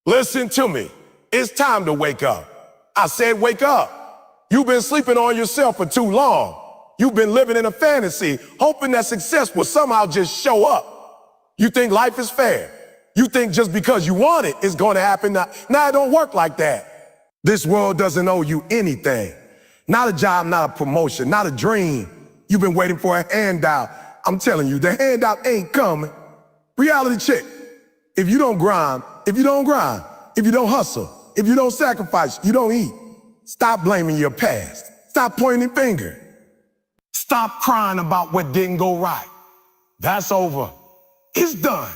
Listen to me. It's time to wake up. I said wake up. You've been sleeping on yourself for too long. You've been living in a fantasy, hoping that success will somehow just show up. You think life is fair. You think just because you want it, it's going to happen. Now, it don't work like that. This world doesn't owe you anything. Not a job, not a promotion, not a dream. You've been waiting for a handout. I'm telling you, the handout ain't coming. Reality check. If you don't grind, if you don't hustle, if you don't sacrifice, you don't eat. Stop blaming your past. Stop pointing finger. Stop crying about what didn't go right. That's over. It's done.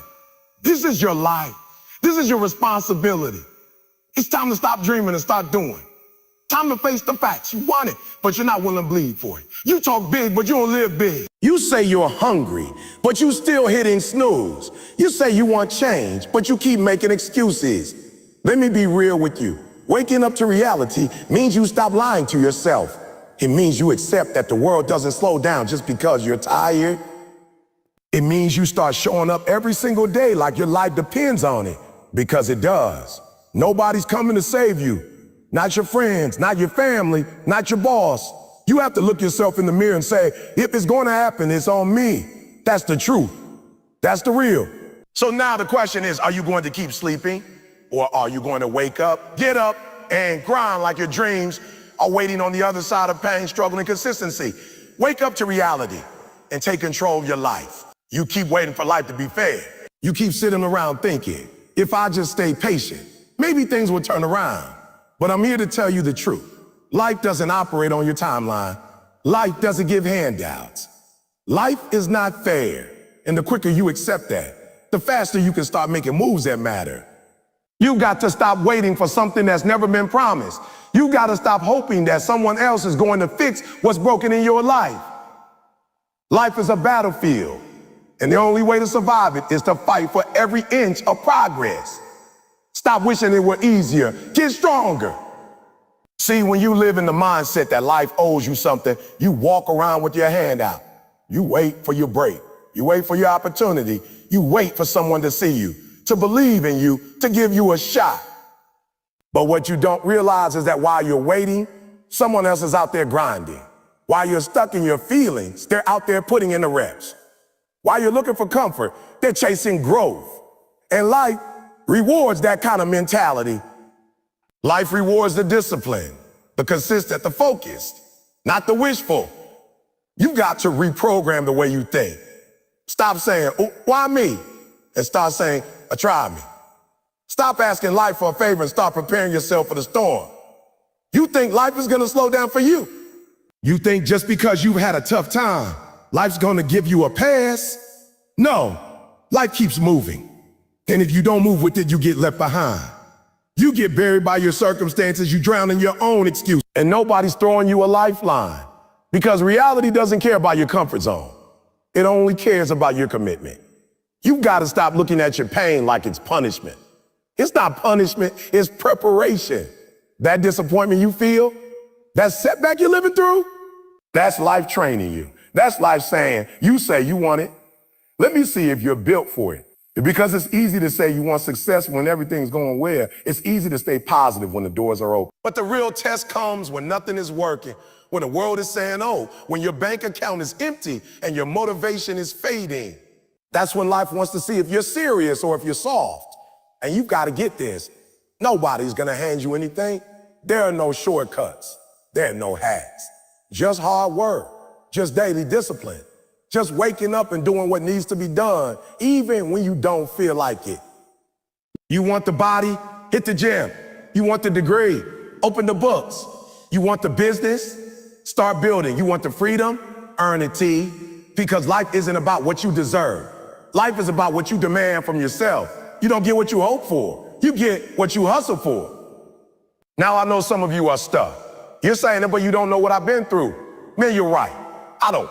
This is your life. This is your responsibility. It's time to stop dreaming and start doing. Time to face the facts. You want it, but you're not willing to bleed for it. You talk big, but you don't live big. You say you're hungry, but you still hitting snooze. You say you want change, but you keep making excuses. Let me be real with you. Waking up to reality means you stop lying to yourself. It means you accept that the world doesn't slow down just because you're tired. It means you start showing up every single day like your life depends on it, because it does. Nobody's coming to save you. Not your friends, not your family, not your boss. You have to look yourself in the mirror and say, if it's going to happen, it's on me. That's the truth. That's the real. So now the question is, are you going to keep sleeping, or are you going to wake up, get up, and grind like your dreams are waiting on the other side of pain, struggle, and consistency? Wake up to reality and take control of your life. You keep waiting for life to be fair. You keep sitting around thinking, if I just stay patient, maybe things will turn around. But I'm here to tell you the truth. Life doesn't operate on your timeline. Life doesn't give handouts. Life is not fair. And the quicker you accept that, the faster you can start making moves that matter. You've got to stop waiting for something that's never been promised. You've got to stop hoping that someone else is going to fix what's broken in your life. Life is a battlefield, and the only way to survive it is to fight for every inch of progress. Stop wishing it were easier. Get stronger. See, when you live in the mindset that life owes you something, you walk around with your hand out. You wait for your break. You wait for your opportunity. You wait for someone to see you, to believe in you, to give you a shot. But what you don't realize is that while you're waiting, someone else is out there grinding. While you're stuck in your feelings, they're out there putting in the reps. While you're looking for comfort, they're chasing growth. And life rewards that kind of mentality. Life rewards the discipline, the consistent, the focused, not the wishful. You've got to reprogram the way you think. Stop saying, oh, why me? And start saying, try me. Stop asking life for a favor and start preparing yourself for the storm. You think life is going to slow down for you. You think just because you've had a tough time, life's going to give you a pass? No, life keeps moving. And if you don't move with it, you get left behind. You get buried by your circumstances, you drown in your own excuse. And nobody's throwing you a lifeline, because reality doesn't care about your comfort zone. It only cares about your commitment. You've got to stop looking at your pain like it's punishment. It's not punishment, it's preparation. That disappointment you feel, that setback you're living through, that's life training you. That's life saying, you say you want it. Let me see if you're built for it. Because it's easy to say you want success when everything's going well. It's easy to stay positive when the doors are open. But the real test comes when nothing is working, when the world is saying, oh, when your bank account is empty and your motivation is fading. That's when life wants to see if you're serious or if you're soft. And you've got to get this. Nobody's going to hand you anything. There are no shortcuts. There are no hacks. Just hard work. Just daily discipline. Just waking up and doing what needs to be done, even when you don't feel like it. You want the body? Hit the gym. You want the degree? Open the books. You want the business? Start building. You want the freedom? Earn it, T. Because life isn't about what you deserve. Life is about what you demand from yourself. You don't get what you hope for. You get what you hustle for. Now I know some of you are stuck. You're saying it, but you don't know what I've been through. Man, you're right. I don't.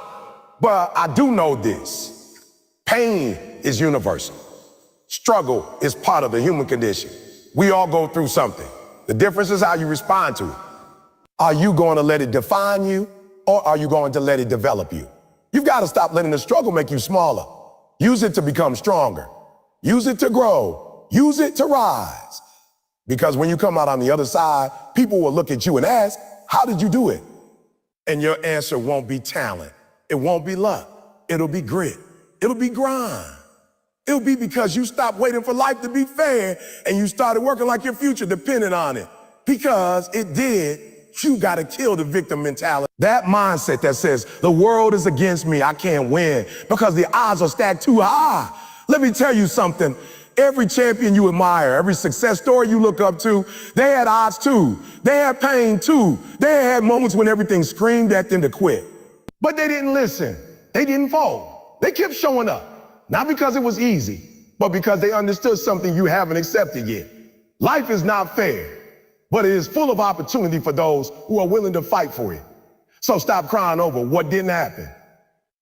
But I do know this. Pain is universal. Struggle is part of the human condition. We all go through something. The difference is how you respond to it. Are you going to let it define you, or are you going to let it develop you? You've got to stop letting the struggle make you smaller. Use it to become stronger. Use it to grow. Use it to rise. Because when you come out on the other side, people will look at you and ask, how did you do it? And your answer won't be talent. It won't be luck. It'll be grit. It'll be grind. It'll be because you stopped waiting for life to be fair and you started working like your future depended on it. Because it did, you gotta kill the victim mentality. That mindset that says, the world is against me, I can't win because the odds are stacked too high. Let me tell you something. Every champion you admire, every success story you look up to, they had odds too. They had pain too. They had moments when everything screamed at them to quit. But they didn't listen. They didn't fold. They kept showing up. Not because it was easy, but because they understood something you haven't accepted yet. Life is not fair, but it is full of opportunity for those who are willing to fight for it. So stop crying over what didn't happen.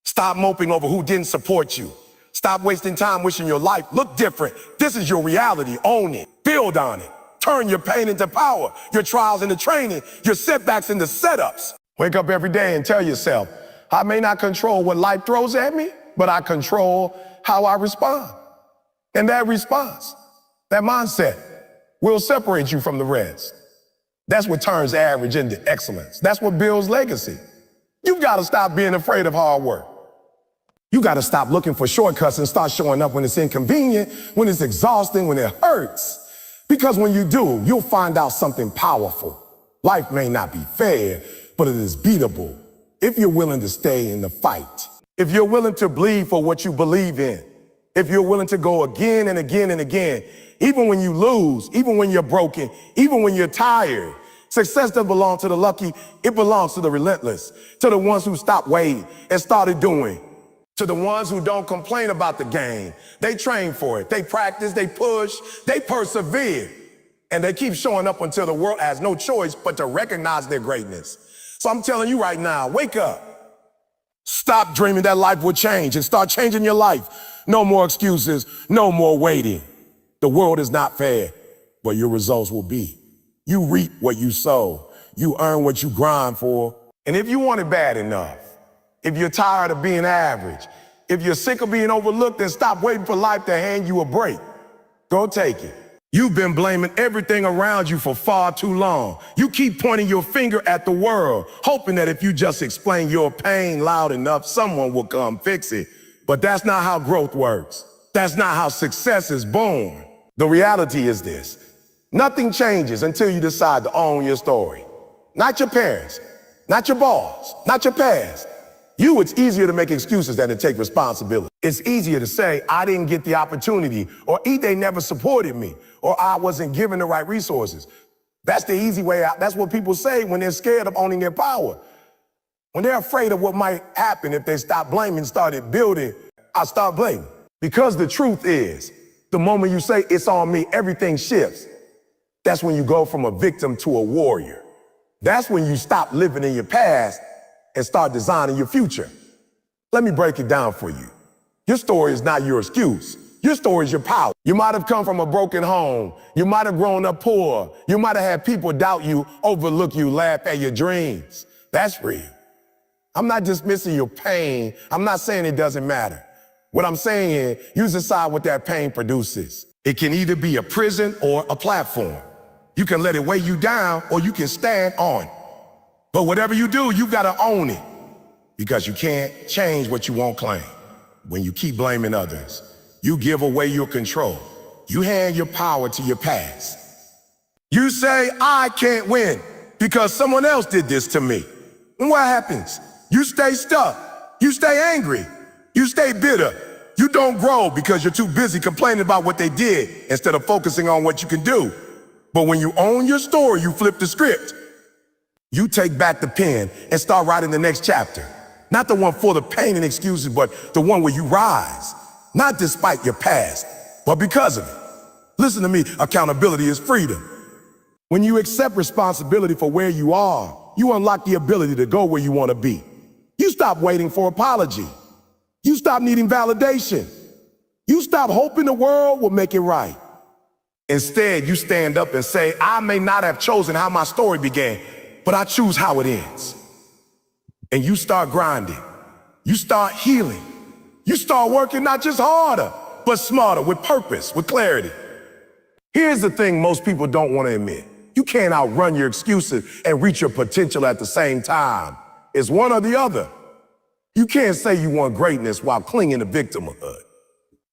Stop moping over who didn't support you. Stop wasting time wishing your life looked different. This is your reality. Own it. Build on it. Turn your pain into power, your trials into training, your setbacks into setups. Wake up every day and tell yourself, I may not control what life throws at me, but I control how I respond. And that response, that mindset, will separate you from the rest. That's what turns average into excellence. That's what builds legacy. You've got to stop being afraid of hard work. You got to stop looking for shortcuts and start showing up when it's inconvenient, when it's exhausting, when it hurts. Because when you do, you'll find out something powerful. Life may not be fair, but it is beatable if you're willing to stay in the fight. If you're willing to bleed for what you believe in. If you're willing to go again and again and again, even when you lose, even when you're broken, even when you're tired. Success doesn't belong to the lucky, it belongs to the relentless, to the ones who stopped waiting and started doing. To the ones who don't complain about the game. They train for it. They practice, they push, they persevere. And they keep showing up until the world has no choice but to recognize their greatness. So I'm telling you right now, wake up. Stop dreaming that life will change and start changing your life. No more excuses, no more waiting. The world is not fair, but your results will be. You reap what you sow. You earn what you grind for. And if you want it bad enough, if you're tired of being average, if you're sick of being overlooked, then stop waiting for life to hand you a break. Go take it. You've been blaming everything around you for far too long. You keep pointing your finger at the world, hoping that if you just explain your pain loud enough, someone will come fix it. But that's not how growth works. That's not how success is born. The reality is this. Nothing changes until you decide to own your story. Not your parents, not your boss, not your past. It's easier to make excuses than to take responsibility. It's easier to say, I didn't get the opportunity, or they never supported me, or I wasn't given the right resources. That's the easy way out. That's what people say when they're scared of owning their power. When they're afraid of what might happen if they stop blaming, started building, I start blaming. Because the truth is, the moment you say it's on me, everything shifts. That's when you go from a victim to a warrior. That's when you stop living in your past and start designing your future. Let me break it down for you. Your story is not your excuse. Your story is your power. You might have come from a broken home. You might have grown up poor. You might have had people doubt you, overlook you, laugh at your dreams. That's real. I'm not dismissing your pain. I'm not saying it doesn't matter. What I'm saying is, you decide what that pain produces. It can either be a prison or a platform. You can let it weigh you down or you can stand on it. But whatever you do, you gotta own it. Because you can't change what you won't claim. When you keep blaming others, you give away your control. You hand your power to your past. You say, I can't win because someone else did this to me. And what happens? You stay stuck. You stay angry. You stay bitter. You don't grow because you're too busy complaining about what they did instead of focusing on what you can do. But when you own your story, you flip the script. You take back the pen and start writing the next chapter. Not the one full of pain and excuses, but the one where you rise. Not despite your past, but because of it. Listen to me, accountability is freedom. When you accept responsibility for where you are, you unlock the ability to go where you want to be. You stop waiting for apology. You stop needing validation. You stop hoping the world will make it right. Instead, you stand up and say, I may not have chosen how my story began, but I choose how it ends. And you start grinding. You start healing. You start working not just harder, but smarter, with purpose, with clarity. Here's the thing most people don't want to admit. You can't outrun your excuses and reach your potential at the same time. It's one or the other. You can't say you want greatness while clinging to victimhood.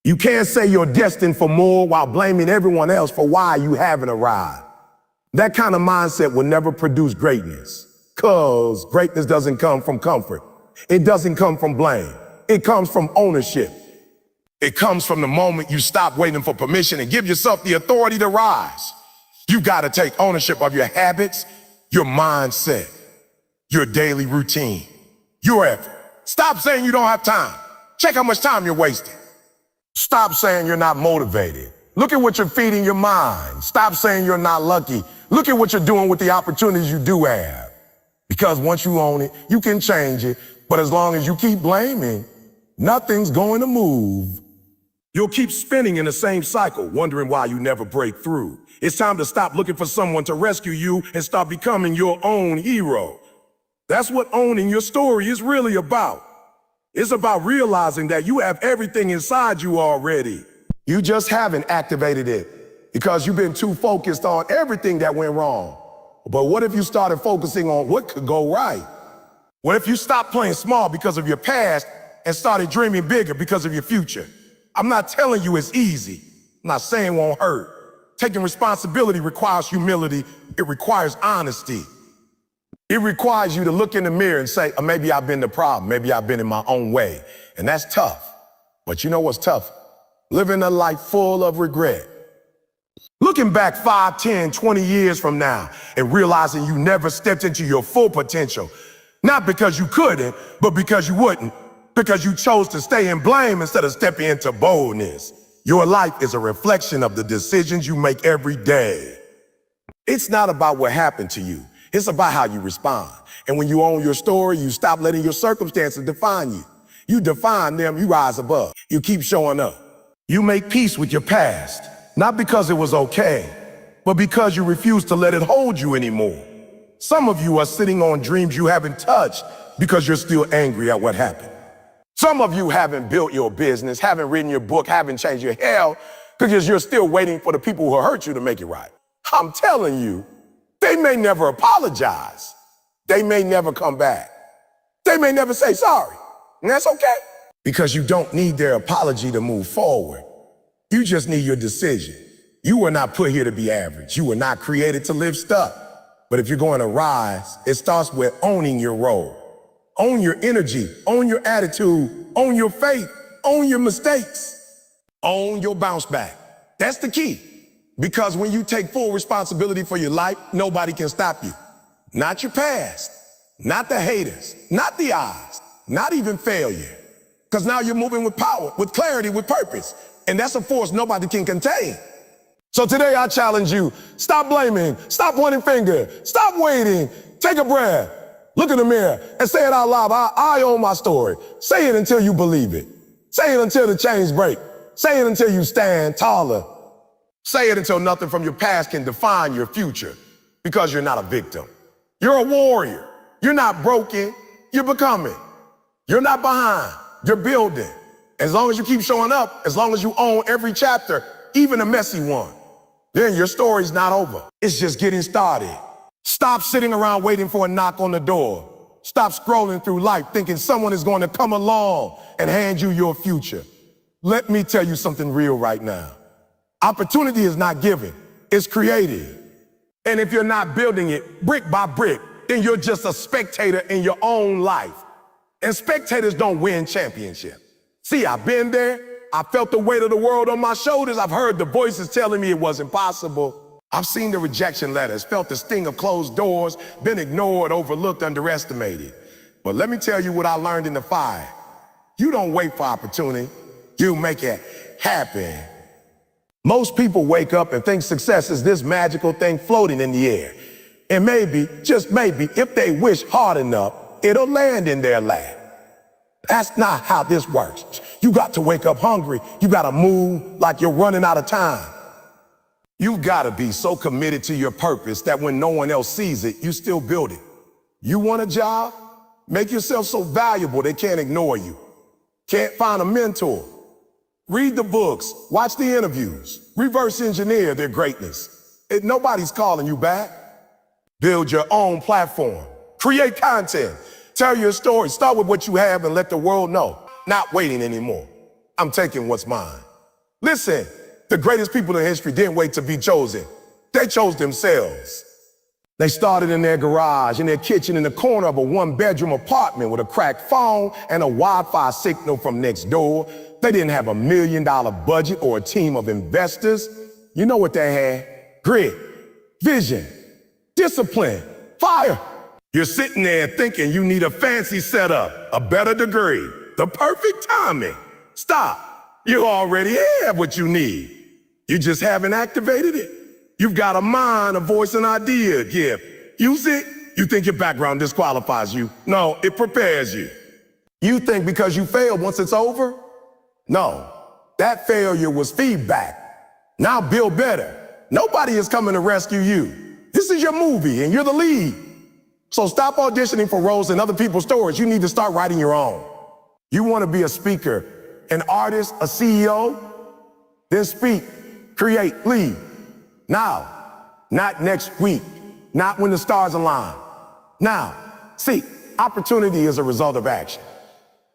You can't say you're destined for more while blaming everyone else for why you haven't arrived. That kind of mindset will never produce greatness, because greatness doesn't come from comfort. It doesn't come from blame. It comes from ownership. It comes from the moment you stop waiting for permission and give yourself the authority to rise. You got to take ownership of your habits, your mindset, your daily routine, your effort. Stop saying you don't have time. Check how much time you're wasting. Stop saying you're not motivated. Look at what you're feeding your mind. Stop saying you're not lucky. Look at what you're doing with the opportunities you do have. Because once you own it, you can change it. But as long as you keep blaming, nothing's going to move. You'll keep spinning in the same cycle, wondering why you never break through. It's time to stop looking for someone to rescue you and start becoming your own hero. That's what owning your story is really about. It's about realizing that you have everything inside you already. You just haven't activated it because you've been too focused on everything that went wrong. But what if you started focusing on what could go right? What if you stopped playing small because of your past and started dreaming bigger because of your future? I'm not telling you it's easy. I'm not saying it won't hurt. Taking responsibility requires humility. It requires honesty. It requires you to look in the mirror and say, maybe I've been the problem. Maybe I've been in my own way. And that's tough. But you know what's tough? Living a life full of regret. Looking back 5, 10, 20 years from now and realizing you never stepped into your full potential. Not because you couldn't, but because you wouldn't. Because you chose to stay in blame instead of stepping into boldness. Your life is a reflection of the decisions you make every day. It's not about what happened to you. It's about how you respond. And when you own your story, you stop letting your circumstances define you. You define them, you rise above. You keep showing up. You make peace with your past, not because it was okay, but because you refuse to let it hold you anymore. Some of you are sitting on dreams you haven't touched because you're still angry at what happened. Some of you haven't built your business, haven't written your book, haven't changed your hell because you're still waiting for the people who hurt you to make it right. I'm telling you, they may never apologize. They may never come back. They may never say sorry. And that's okay. Because you don't need their apology to move forward. You just need your decision. You were not put here to be average. You were not created to live stuck. But if you're going to rise, it starts with owning your role. Own your energy, own your attitude, own your faith, own your mistakes, own your bounce back. That's the key. Because when you take full responsibility for your life, nobody can stop you. Not your past, not the haters, not the odds, not even failure. Because now you're moving with power, with clarity, with purpose. And that's a force nobody can contain. So today I challenge you, stop blaming, stop pointing finger, stop waiting, take a breath, look in the mirror and say it out loud. I own my story. Say it until you believe it. Say it until the chains break. Say it until you stand taller. Say it until nothing from your past can define your future, because you're not a victim. You're a warrior. You're not broken. You're becoming. You're not behind. You're building. As long as you keep showing up, as long as you own every chapter, even a messy one, then your story's not over. It's just getting started. Stop sitting around waiting for a knock on the door. Stop scrolling through life thinking someone is going to come along and hand you your future. Let me tell you something real right now. Opportunity is not given, it's created. And if you're not building it brick by brick, then you're just a spectator in your own life. And spectators don't win championships. See, I've been there. I felt the weight of the world on my shoulders. I've heard the voices telling me it wasn't possible. I've seen the rejection letters, felt the sting of closed doors, been ignored, overlooked, underestimated. But let me tell you what I learned in the fire. You don't wait for opportunity, you make it happen. Most people wake up and think success is this magical thing floating in the air. And maybe, just maybe, if they wish hard enough, it'll land in their lap. That's not how this works. You got to wake up hungry. You got to move like you're running out of time. You've got to be so committed to your purpose that when no one else sees it, you still build it. You want a job? Make yourself so valuable they can't ignore you. Can't find a mentor? Read the books, watch the interviews, reverse engineer their greatness. Nobody's calling you back. Build your own platform. Create content. Tell your story. Start with what you have and let the world know. Not waiting anymore. I'm taking what's mine. Listen, the greatest people in history didn't wait to be chosen. They chose themselves. They started in their garage, in their kitchen, in the corner of a one-bedroom apartment with a cracked phone and a Wi-Fi signal from next door. They didn't have $1 million budget or a team of investors. You know what they had? Grit, vision, discipline, fire. You're sitting there thinking you need a fancy setup, a better degree, the perfect timing. Stop. You already have what you need. You just haven't activated it. You've got a mind, a voice, an idea, gift. Use it. You think your background disqualifies you. No, it prepares you. You think because you failed once it's over? No, that failure was feedback. Now build better. Nobody is coming to rescue you. This is your movie and you're the lead. So stop auditioning for roles in other people's stories. You need to start writing your own. You want to be a speaker, an artist, a CEO? Then speak, create, lead. Now, not next week, not when the stars align. Now, see, opportunity is a result of action,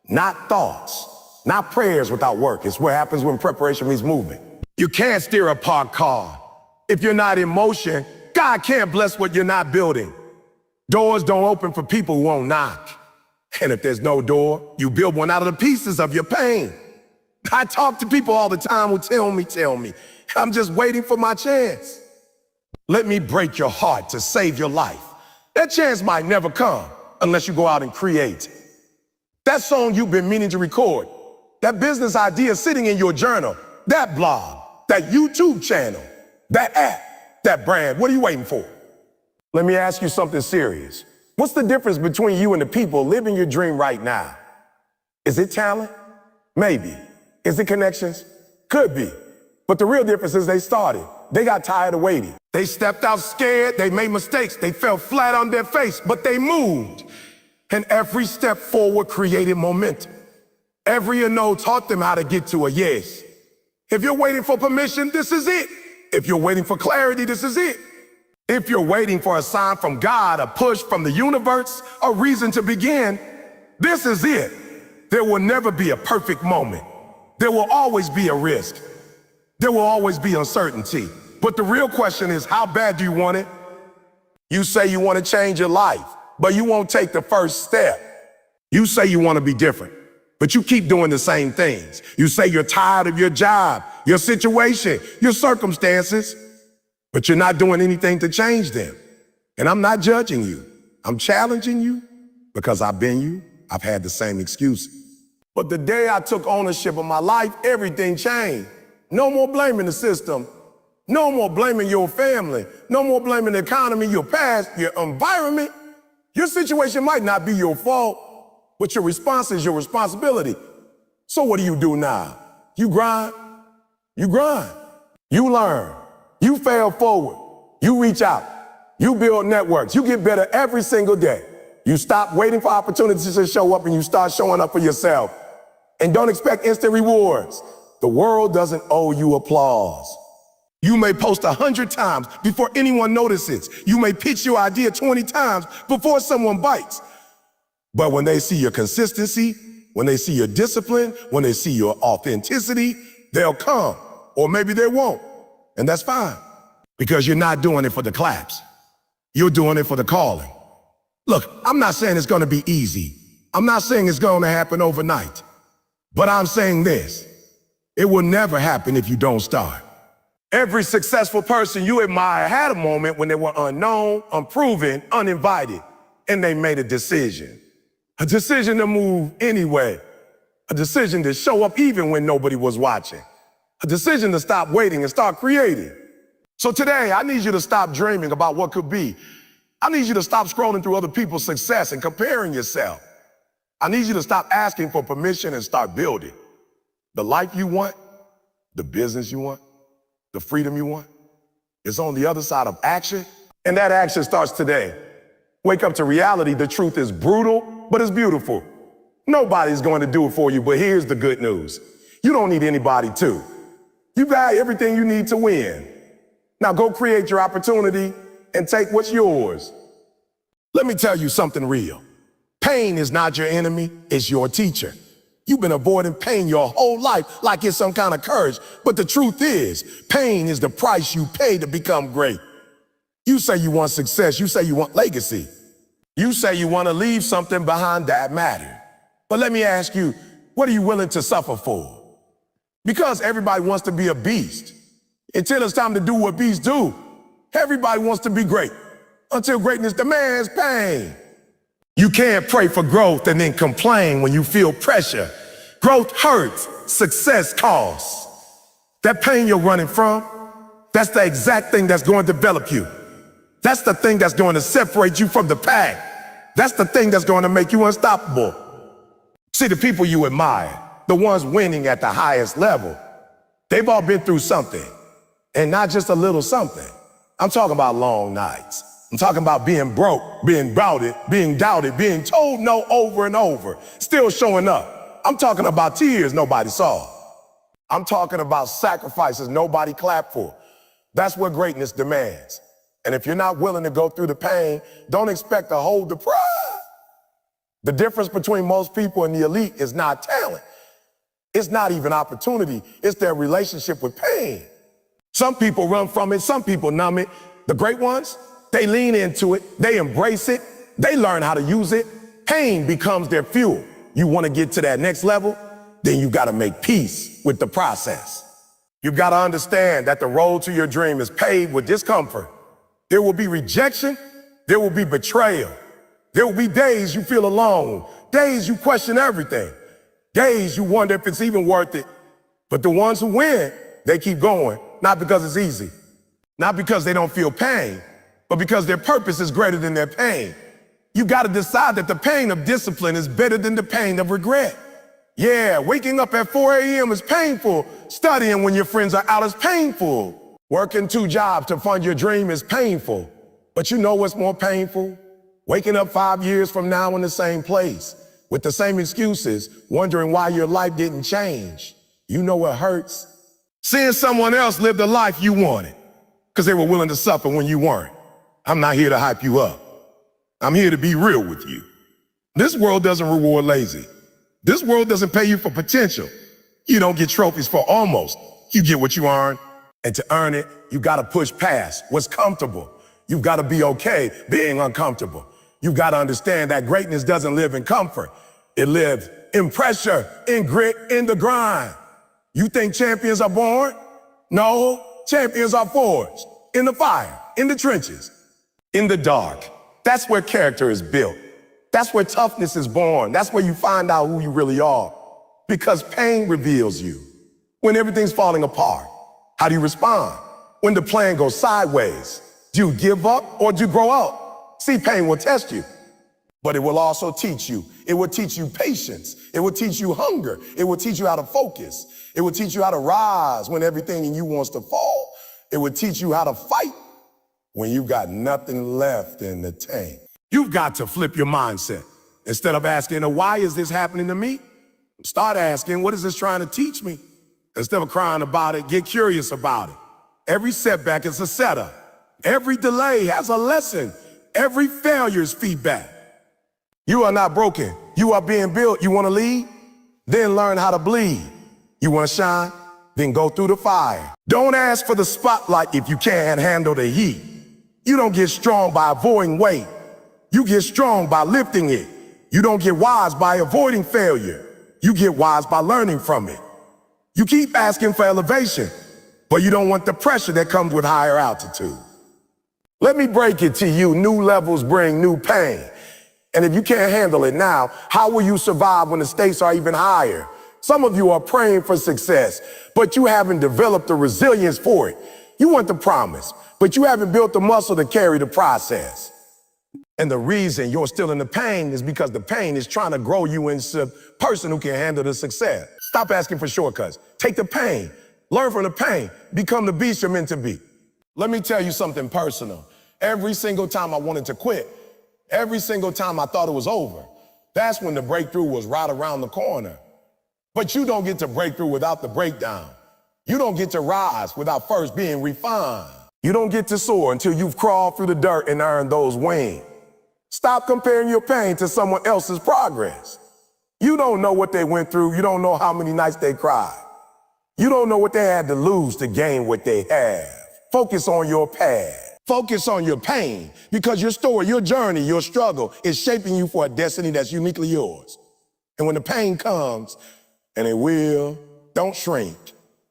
not thoughts, not prayers without work. It's what happens when preparation meets movement. You can't steer a parked car. If you're not in motion, God can't bless what you're not building. Doors don't open for people who won't knock. And if there's no door, you build one out of the pieces of your pain. I talk to people all the time who tell me, I'm just waiting for my chance. Let me break your heart to save your life. That chance might never come unless you go out and create. That song you've been meaning to record, that business idea sitting in your journal, that blog, that YouTube channel, that app, that brand, what are you waiting for? Let me ask you something serious. What's the difference between you and the people living your dream right now? Is it talent? Maybe. Is it connections? Could be. But the real difference is they started. They got tired of waiting. They stepped out scared, they made mistakes, they fell flat on their face, but they moved. And every step forward created momentum. Every no taught them how to get to a yes. If you're waiting for permission, this is it. If you're waiting for clarity, this is it. If you're waiting for a sign from God, a push from the universe, a reason to begin, this is it. There will never be a perfect moment. There will always be a risk. There will always be uncertainty. But the real question is, how bad do you want it? You say you want to change your life, but you won't take the first step. You say you want to be different, but you keep doing the same things. You say you're tired of your job, your situation, your circumstances, but you're not doing anything to change them. And I'm not judging you. I'm challenging you because I've been you. I've had the same excuses. But the day I took ownership of my life, everything changed. No more blaming the system. No more blaming your family. No more blaming the economy, your past, your environment. Your situation might not be your fault, but your response is your responsibility. So what do you do now? You grind. You grind. You learn. You fail forward. You reach out. You build networks. You get better every single day. You stop waiting for opportunities to show up and you start showing up for yourself. And don't expect instant rewards. The world doesn't owe you applause. You may post 100 times before anyone notices. You may pitch your idea 20 times before someone bites. But when they see your consistency, when they see your discipline, when they see your authenticity, they'll come. Or maybe they won't. And that's fine. Because you're not doing it for the claps. You're doing it for the calling. Look, I'm not saying it's going to be easy. I'm not saying it's going to happen overnight. But I'm saying this. It will never happen if you don't start. Every successful person you admire had a moment when they were unknown, unproven, uninvited, and they made a decision. A decision to move anyway. A decision to show up even when nobody was watching. A decision to stop waiting and start creating. So today, I need you to stop dreaming about what could be. I need you to stop scrolling through other people's success and comparing yourself. I need you to stop asking for permission and start building. The life you want, the business you want, the freedom you want, is on the other side of action, and that action starts today. Wake up to reality. The truth is brutal, but it's beautiful. Nobody's going to do it for you, but here's the good news. You don't need anybody to. You got everything you need to win. Now go create your opportunity and take what's yours. Let me tell you something real. Pain is not your enemy, it's your teacher. You've been avoiding pain your whole life like it's some kind of curse. But the truth is, pain is the price you pay to become great. You say you want success, you say you want legacy. You say you want to leave something behind that matters. But let me ask you, what are you willing to suffer for? Because everybody wants to be a beast. Until it's time to do what beasts do, everybody wants to be great. Until greatness demands pain. You can't pray for growth and then complain when you feel pressure. Growth hurts, success costs. That pain you're running from, that's the exact thing that's going to develop you. That's the thing that's going to separate you from the pack. That's the thing that's going to make you unstoppable. See, the people you admire, the ones winning at the highest level, they've all been through something, and not just a little something. I'm talking about long nights. I'm talking about being broke, being doubted, being told no over and over, still showing up. I'm talking about tears nobody saw. I'm talking about sacrifices nobody clapped for. That's what greatness demands. And if you're not willing to go through the pain, don't expect to hold the prize. The difference between most people and the elite is not talent. It's not even opportunity. It's their relationship with pain. Some people run from it. Some people numb it. The great ones, they lean into it. They embrace it. They learn how to use it. Pain becomes their fuel. You want to get to that next level? Then you got to make peace with the process. You've got to understand that the road to your dream is paved with discomfort. There will be rejection. There will be betrayal. There will be days you feel alone, days you question everything, days you wonder if it's even worth it. But the ones who win, they keep going, not because it's easy, not because they don't feel pain, but because their purpose is greater than their pain. You got to decide that the pain of discipline is better than the pain of regret. Yeah, waking up at 4 a.m. is painful. Studying when your friends are out is painful. Working 2 jobs to fund your dream is painful. But you know what's more painful? Waking up 5 years from now in the same place, with the same excuses, wondering why your life didn't change. You know what hurts? Seeing someone else live the life you wanted, because they were willing to suffer when you weren't. I'm not here to hype you up. I'm here to be real with you. This world doesn't reward lazy. This world doesn't pay you for potential. You don't get trophies for almost. You get what you earn. And to earn it, you gotta push past what's comfortable. You've gotta be okay being uncomfortable. You've gotta understand that greatness doesn't live in comfort. It lives in pressure, in grit, in the grind. You think champions are born? No, champions are forged. In the fire, in the trenches, in the dark. That's where character is built. That's where toughness is born. That's where you find out who you really are. Because pain reveals you. When everything's falling apart, how do you respond? When the plan goes sideways, do you give up or do you grow up? See, pain will test you, but it will also teach you. It will teach you patience. It will teach you hunger. It will teach you how to focus. It will teach you how to rise when everything in you wants to fall. It will teach you how to fight when you got nothing left in the tank. You've got to flip your mindset. Instead of asking, why is this happening to me? Start asking, what is this trying to teach me? Instead of crying about it, get curious about it. Every setback is a setup. Every delay has a lesson. Every failure is feedback. You are not broken. You are being built. You want to lead? Then learn how to bleed. You want to shine? Then go through the fire. Don't ask for the spotlight if you can't handle the heat. You don't get strong by avoiding weight. You get strong by lifting it. You don't get wise by avoiding failure. You get wise by learning from it. You keep asking for elevation, but you don't want the pressure that comes with higher altitude. Let me break it to you. New levels bring new pain. And if you can't handle it now, how will you survive when the stakes are even higher? Some of you are praying for success, but you haven't developed the resilience for it. You want the promise, but you haven't built the muscle to carry the process. And the reason you're still in the pain is because the pain is trying to grow you into a person who can handle the success. Stop asking for shortcuts. Take the pain. Learn from the pain. Become the beast you're meant to be. Let me tell you something personal. Every single time I wanted to quit, every single time I thought it was over, that's when the breakthrough was right around the corner. But you don't get to break through without the breakdown. You don't get to rise without first being refined. You don't get to soar until you've crawled through the dirt and earned those wings. Stop comparing your pain to someone else's progress. You don't know what they went through. You don't know how many nights they cried. You don't know what they had to lose to gain what they have. Focus on your path. Focus on your pain, because your story, your journey, your struggle is shaping you for a destiny that's uniquely yours. And when the pain comes, and it will, don't shrink,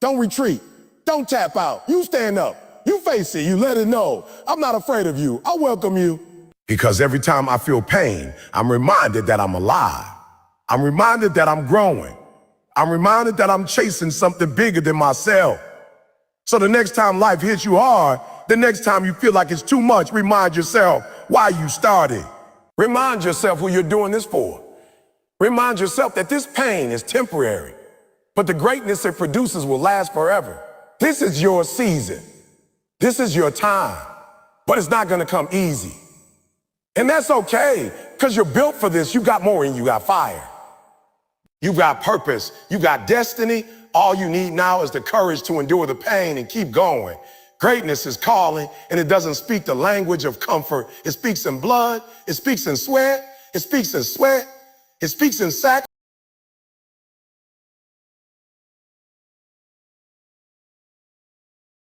don't retreat, don't tap out. You stand up, you face it, you let it know. I'm not afraid of you, I welcome you. Because every time I feel pain, I'm reminded that I'm alive. I'm reminded that I'm growing. I'm reminded that I'm chasing something bigger than myself. So the next time life hits you hard, the next time you feel like it's too much, remind yourself why you started. Remind yourself who you're doing this for. Remind yourself that this pain is temporary, but the greatness it produces will last forever. This is your season. This is your time, but it's not gonna come easy. And that's okay, because you're built for this. You got more in you, got fire. You got purpose, you got destiny. All you need now is the courage to endure the pain and keep going. Greatness is calling, and it doesn't speak the language of comfort. It speaks in blood, it speaks in sweat, it speaks in sacrifice.